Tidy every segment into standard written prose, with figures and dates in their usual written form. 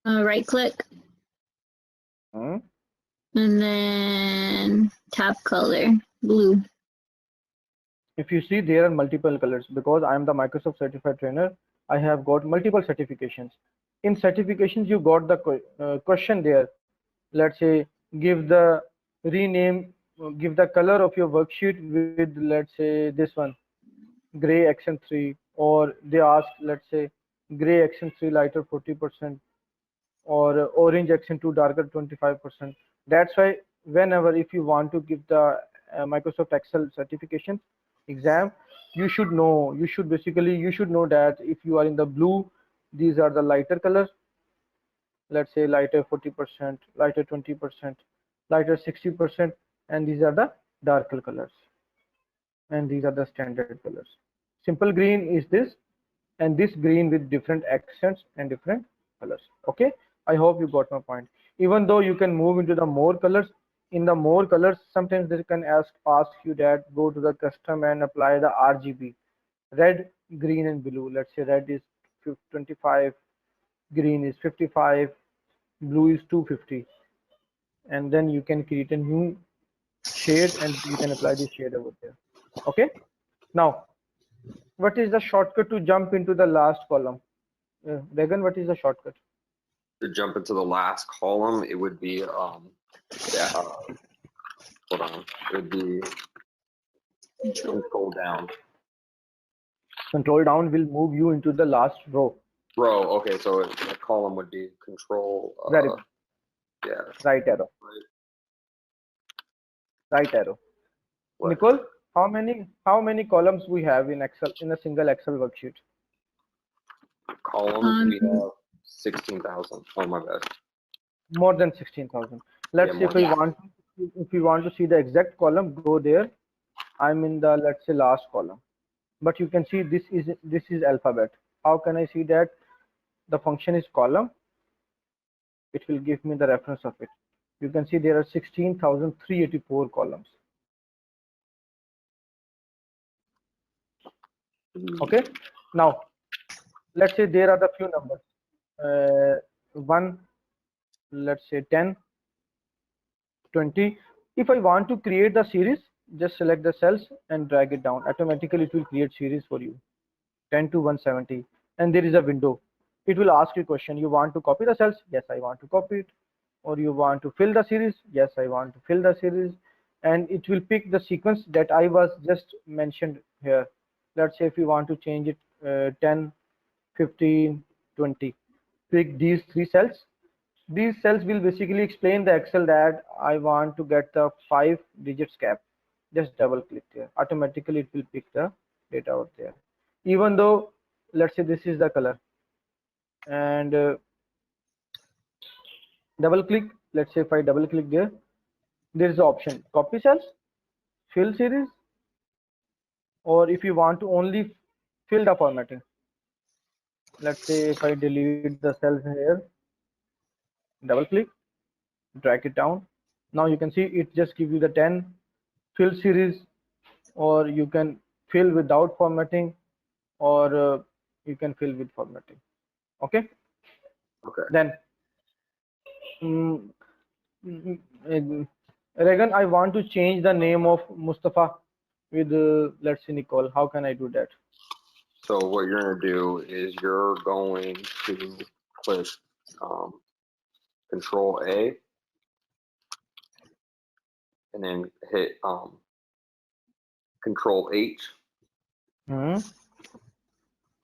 Right click. And then tab color, blue. If you see, there are multiple colors because I am the Microsoft certified trainer. I have got multiple certifications. In certifications, you got the question there. Let's say, give the rename, give the color of your worksheet with, let's say, this one, gray accent 3, or they ask, let's say, gray accent 3 lighter 40%, or orange accent 2 darker 25%. That's why whenever if you want to give the Microsoft Excel certification exam, you should know, you should know that if you are in the blue, these are the lighter colors, let's say lighter 40%, lighter 20%, lighter 60%, and these are the darker colors, and these are the standard colors. Simple green is this, and this green with different accents and different colors. Okay, I hope you got my point. Even though you can move into the more colors, in the more colors sometimes they can ask you that go to the custom and apply the RGB, red, green and blue. Let's say red is 25, green is 55, blue is 250, and then you can create a new shade and you can apply this shade over there. Okay, now what is the shortcut to jump into the last column? Regan, what is the shortcut? To jump into the last column, it would be hold on, it would be control down. Control down will move you into the last row. Row, okay, so the column would be control. Very good. Yeah. Right arrow. Right arrow. What? Nicole, how many columns we have in Excel, in a single Excel worksheet? Columns we have 16,000. Oh my bad. More than 16,000. Let's say if we want to see the exact column, go there. I'm in the, let's say, last column. But you can see this is alphabet. How can I see that? The function is column. It will give me the reference of it. You can see there are 16,384 columns. Okay. Now, let's say there are the few numbers. 1, let's say 10, 20. If I want to create the series, just select the cells and drag it down. Automatically, it will create series for you. 10 to 170, and there is a window. It will ask you a question. You want to copy the cells? Yes, I want to copy it. Or you want to fill the series? Yes, I want to fill the series. And it will pick the sequence that I was just mentioned here. Let's say if you want to change it 10, 15, 20. Pick these 3 cells. These cells will basically explain the Excel that I want to get the 5 digits cap. Just double click there. Automatically it will pick the data out there. Even though, let's say this is the color, and double click. Let's say if I double click there, there is the option copy cells, fill series, or if you want to only fill the formatting. Let's say if I delete the cells here, double click, drag it down. Now you can see it just give you the 10 fill series, or you can fill without formatting, or you can fill with formatting. Okay. Then Regan, I want to change the name of Mustafa with let's say Nicole. How can I do that? So what you're going to do is you're going to click Control A and then hit Control H. And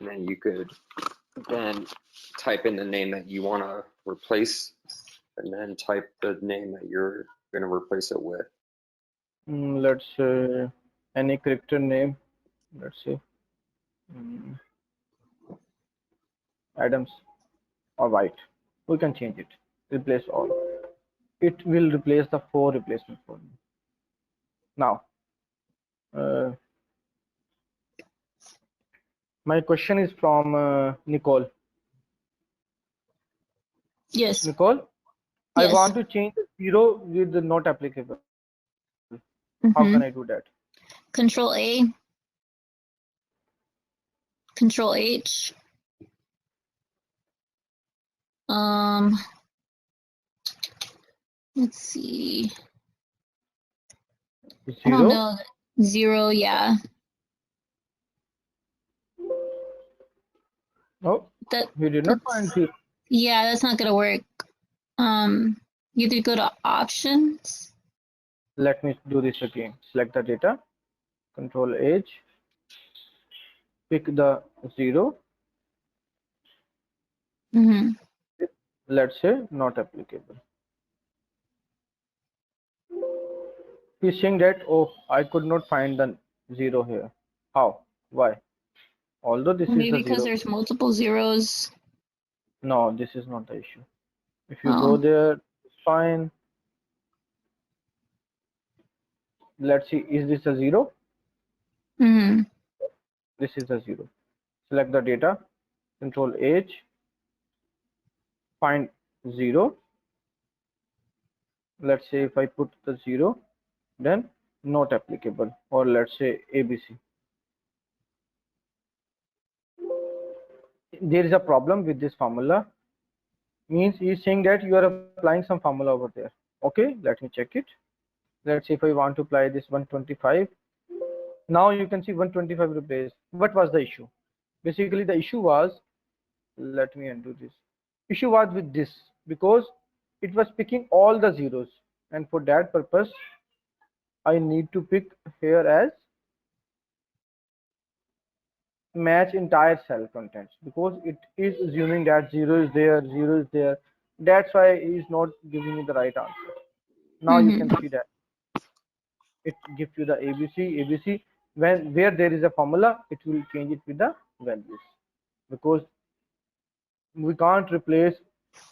then you could then type in the name that you want to replace, and then type the name that you're going to replace it with. Let's say any character name. Let's say Adams or White. We can change it. Replace all. It will replace the 4 replacements for me. Now, my question is from Nicole. Yes. Nicole, yes. I want to change the 0 with the not applicable. How can I do that? Control A. Control H. Let's see. I don't 0. know. 0, yeah. No, That we did not find 0. yeah, that's not gonna work. You could go to options. Let me do this again. Select the data, Control H, pick the 0. Mm-hmm. Let's say not applicable. He's saying that, oh, I could not find the 0 here. How? Why? Although this is Maybe the because 0. there's multiple zeros. No, this is not the issue. If you go Oh. there, it's fine. Let's see, is this a 0? Mm-hmm. This is a 0. Select the data, Control H, find 0. Let's say if I put the 0, then not applicable, or let's say ABC. There is a problem with this formula. Means he's saying that you are applying some formula over there. Okay, let me check it. Let's see if I want to apply this 125. Now you can see 125 replaced. What was the issue? Basically the issue was, let me undo this. Issue was with this, because it was picking all the zeros, and for that purpose I need to pick here as match entire cell contents, because it is assuming that 0 is there, 0 is there. That's why it is not giving me the right answer. Now you can see that it gives you the ABC. When where there is a formula, it will change it with the values, because we can't replace,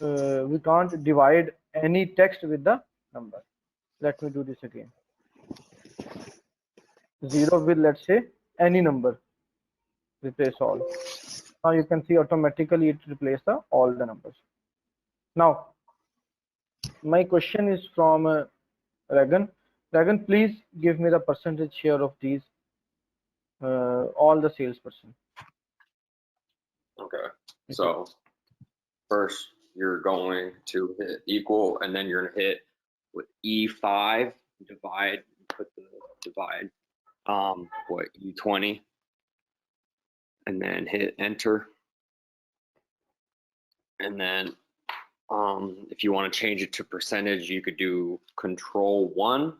we can't divide any text with the number. Let me do this again. 0 with, let's say, any number, replace all. Now you can see automatically it replaces all the numbers. Now my question is from Regan. Regan, please give me the percentage share of these, all the salesperson. Okay. So first you're going to hit equal, and then you're going to hit with E5, divide, put the divide, what, E20, and then hit enter. And then if you want to change it to percentage, you could do Control 1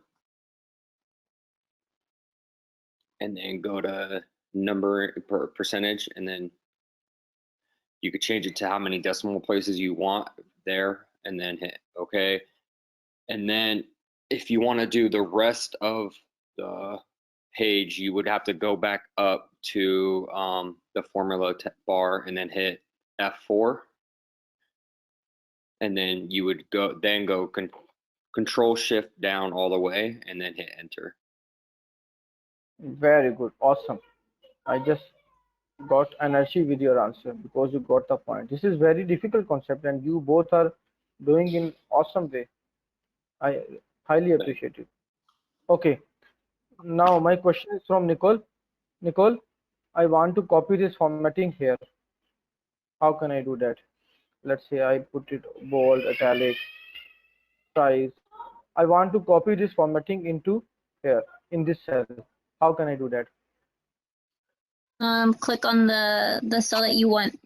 and then go to number per percentage, and then you could change it to how many decimal places you want there, and then hit OK. And then if you want to do the rest of the page, you would have to go back up to the formula bar and then hit F4. And then you would go Control Shift down all the way and then hit enter. Very good, awesome. I just got energy with your answer, because you got the point. This is very difficult concept, and you both are doing in awesome way. I highly appreciate it. Okay, now my question is from Nicole. Nicole, I want to copy this formatting here. How can I do that? Let's say I put it bold, italic, size. I want to copy this formatting into here in this cell. How can I do that? Click on the cell that you want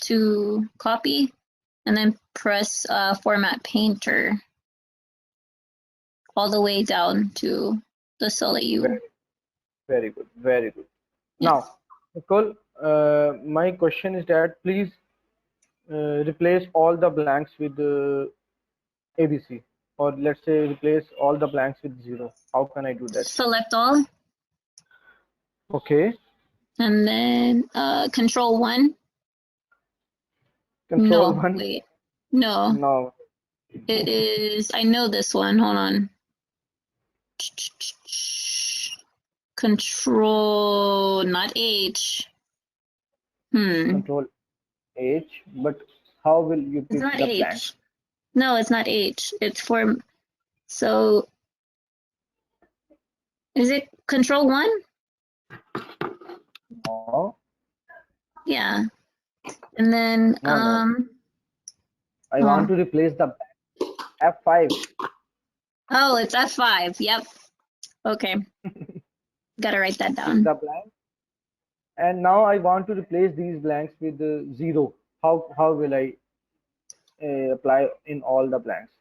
to copy, and then press Format Painter all the way down to the cell that you. Very good, very good. Yes. Now, Nicole, my question is that please replace all the blanks with ABC, or let's say replace all the blanks with 0. How can I do that? Select all. Okay. And then Control 1. Control No, 1. wait. No. No. It is, I know this one. Hold on. Control, not H. Control H, but how will you It's pick not the H. blanks? No, it's not H. It's for, so, is it Control 1? No. Yeah. And then, No. I want to replace the F5. Oh, it's F5. Yep. Okay. Gotta write that Is down. the blank. And now I want to replace these blanks with the 0. How will I apply in all the blanks?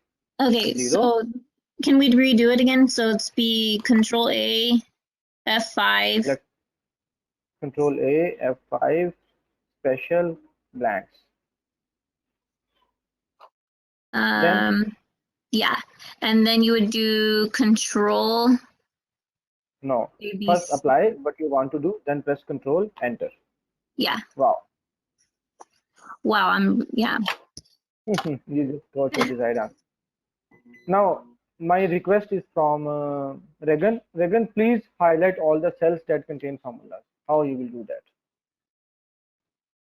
Okay, 0. so can we redo it again? So it's be Control A, F5. Select Control A, F5, special blanks. Yeah, and then you would do Control. No, ABC. first apply what you want to do, then press Control, Enter. Yeah. Wow. Wow. Yeah. You just got your desired answer. Now, my request is from Regan. Regan, please highlight all the cells that contain formulas. How you will do that?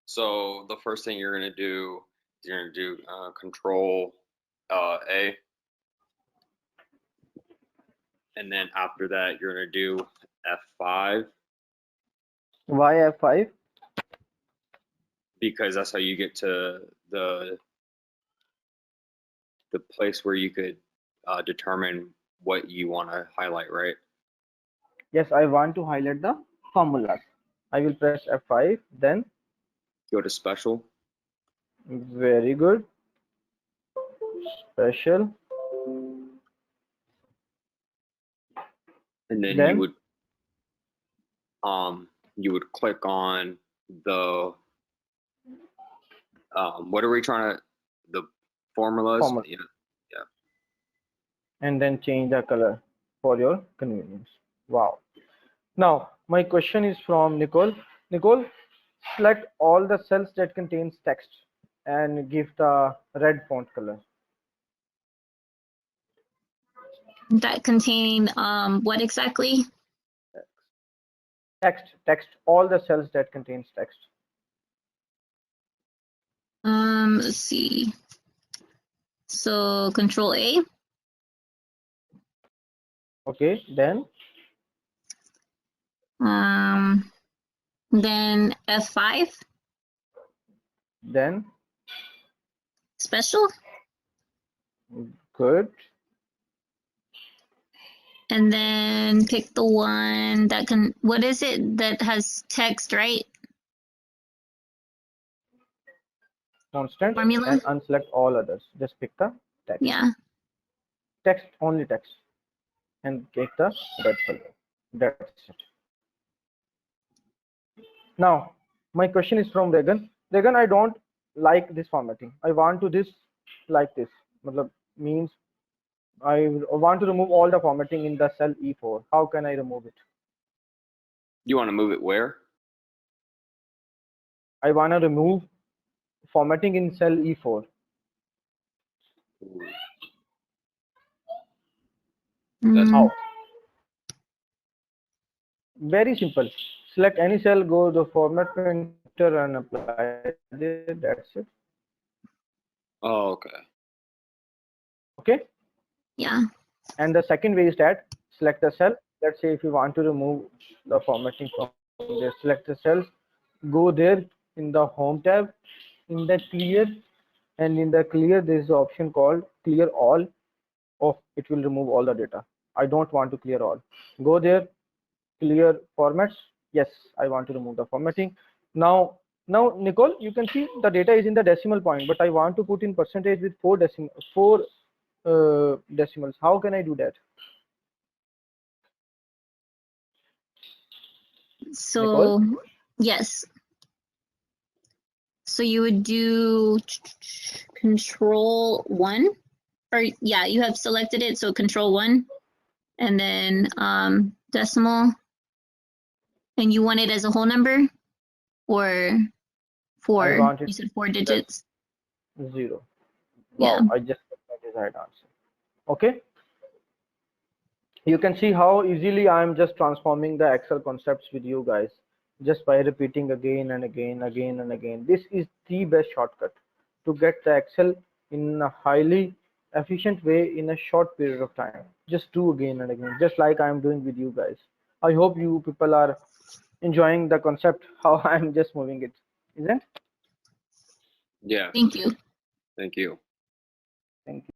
So the first thing you're going to do, Control A. And then after that, you're going to do F5. Why F5? Because that's how you get to the place where you could determine what you want to highlight, right? Yes, I want to highlight the formulas. I will press F5, then Go to Special. very good. Special. And then you would click on the what are we trying to, the formulas? Formula. Yeah. And then change the color for your convenience. Wow. Now, my question is from Nicole. Nicole, select all the cells that contains text and give the red font color. That contain what exactly? Text, all the cells that contains text. Let's see. So Control A. Okay, then F5. Then Special. good. And then pick the one that can, what is it that has text, right? Constant. Formula? And unselect all others. Just pick the text. Yeah. Text, only text. And take the red color. That's it. Now, my question is from Regan. Regan, I don't like this formatting. I want to this like this. Means I want to remove all the formatting in the cell E4. How can I remove it? You want to move it where? I want to remove formatting in cell E4. How? Very simple. Select any cell, go to format printer and apply there. That's it. Oh, okay. Okay. Yeah. And the second way is that select the cell. Let's say if you want to remove the formatting from there, select the cells, go there in the home tab, in the clear, and in the clear there is an option called clear all. Oh, it will remove all the data. I don't want to clear all. Go there, clear formats. Yes, I want to remove the formatting. Now Nicole, you can see the data is in the decimal point, but I want to put in percentage with four decimals. How can I do that? So Nicole? yes. So you would do Control 1, or yeah, you have selected it. So Control 1, and then decimal, and you want it as a whole number, or 4? You said 4 digits. 0. Yeah. Wow, I just got my desired answer. Okay. You can see how easily I'm just transforming the Excel concepts with you guys, just by repeating again and again. This is the best shortcut to get the Excel in a highly efficient way in a short period of time. Just do again and again, just like I'm doing with you guys. I hope you people are enjoying the concept, how I'm just moving it, isn't? Yeah. Thank you. Thank you. Thank you.